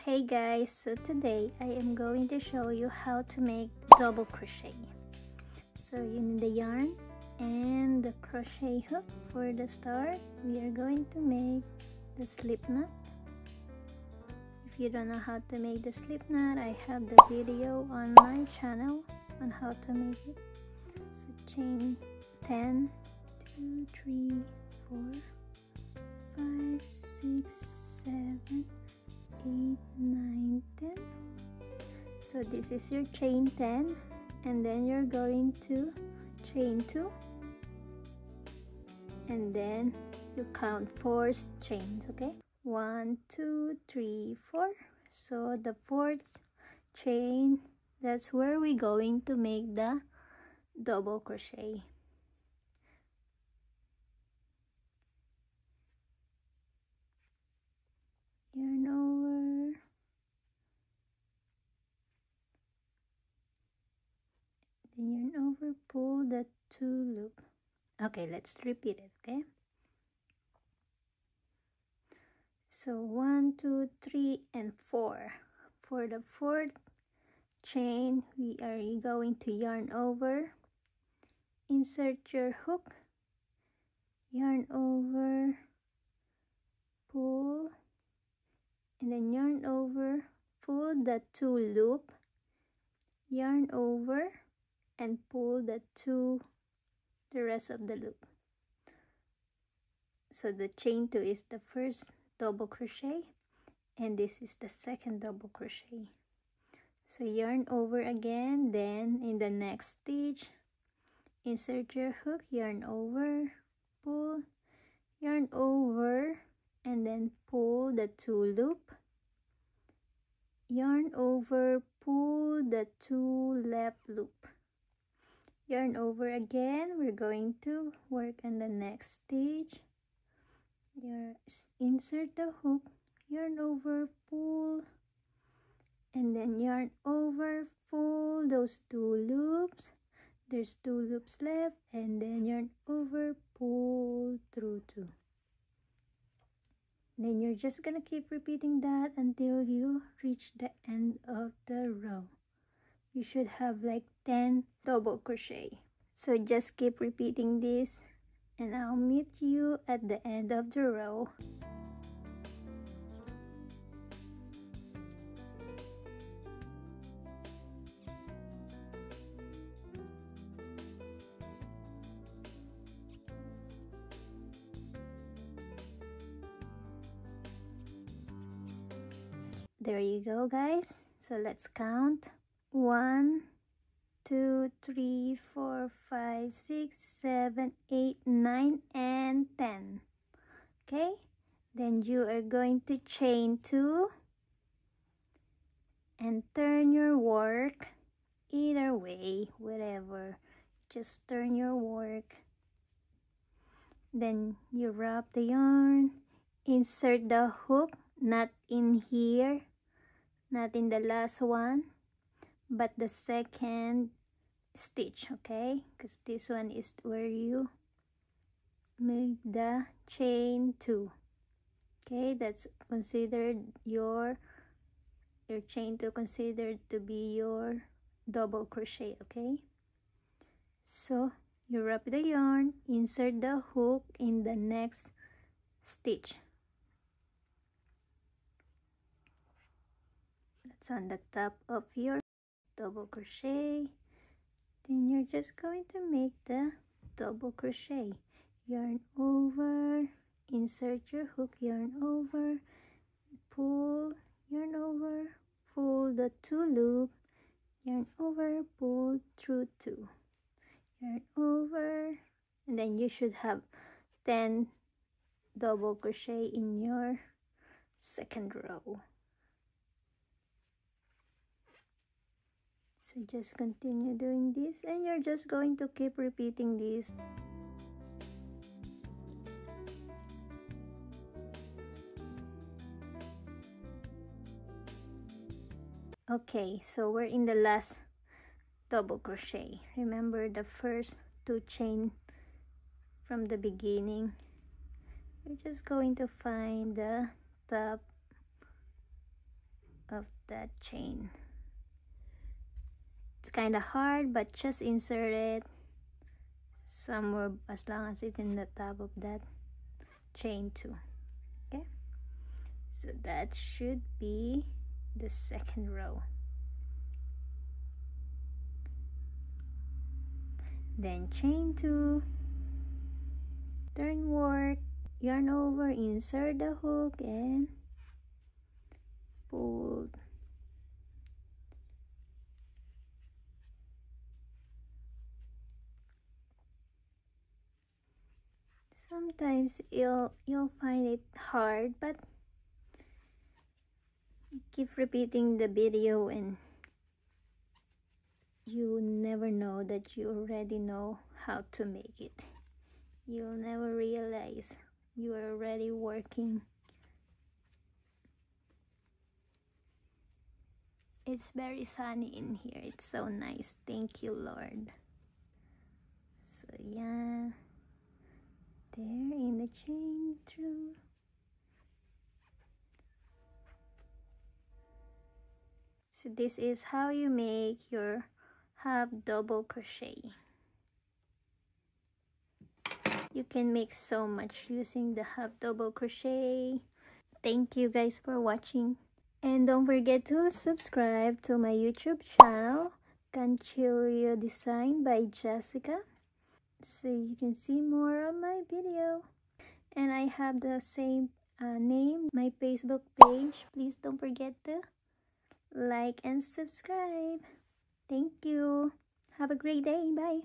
Hey guys, so today I am going to show you how to make double crochet. So you need the yarn and the crochet hook. For the start, we are going to make the slip knot. If you don't know how to make the slip knot, I have the video on my channel on how to make it. So chain 10, 2, 3, 4, 5, 6, 7, 8, 9, 10. So this is your chain 10, and then you're going to chain 2, and then you count 4 chains. Okay, 1, 2, 3, 4. So the 4th chain, that's where we're going to make the double crochet. Yarn over, then yarn over, pull the 2 loop. Okay, let's repeat it. Okay, so 1, 2, 3, and 4. For the 4th chain, we are going to yarn over, insert your hook, yarn over, pull, and then yarn over, pull the 2 loop, yarn over, and pull the rest of the loop. So the chain 2 is the first double crochet, and this is the second double crochet. So yarn over again, then in the next stitch, insert your hook, yarn over, pull, yarn over, and then pull the 2 loop, yarn over, pull the 2 left loop, yarn over again. We're going to work on the next stitch. Insert the hook, yarn over, pull, and then yarn over, pull those 2 loops. There's 2 loops left, and then yarn over, pull through 2. Then you're just gonna keep repeating that until you reach the end of the row. You should have like 10 double crochet. So just keep repeating this, and I'll meet you at the end of the row. There you go, guys. So let's count. 1, 2, 3, 4, 5, 6, 7, 8, 9, and 10. Okay, then you are going to chain 2 and turn your work either way, whatever. Just turn your work. Then you wrap the yarn, insert the hook, not in here, not in the last one, but the second stitch. Okay, because this one is where you make the chain 2. Okay, that's considered your chain 2, considered to be your double crochet. Okay, so you wrap the yarn, insert the hook in the next stitch. That's on the top of your double crochet. Then you're just going to make the double crochet. Yarn over, insert your hook, yarn over, pull, yarn over, pull the 2 loop, yarn over, pull through 2, yarn over, and then you should have 10 double crochet in your second row. So just continue doing this, and you're just going to keep repeating this. Okay, so we're in the last double crochet. Remember the first 2 chain from the beginning. You're just going to find the top of that chain. It's kind of hard, but just insert it somewhere as long as it's in the top of that chain too. Okay, so that should be the second row. Then chain 2, turn work, yarn over, insert the hook and pull. Sometimes you'll find it hard, but you keep repeating the video and you never know that you already know how to make it. You'll never realize you are already working. It's very sunny in here. It's so nice. Thank you, Lord. So yeah, there in the chain 2. So this is how you make your half double crochet. You can make so much using the half double crochet. Thank you guys for watching, and don't forget to subscribe to my YouTube channel, Canchillo Design by Jessica, so you can see more of my video. And I have the same name, my Facebook page. Please don't forget to like and subscribe. Thank you. Have a great day. Bye.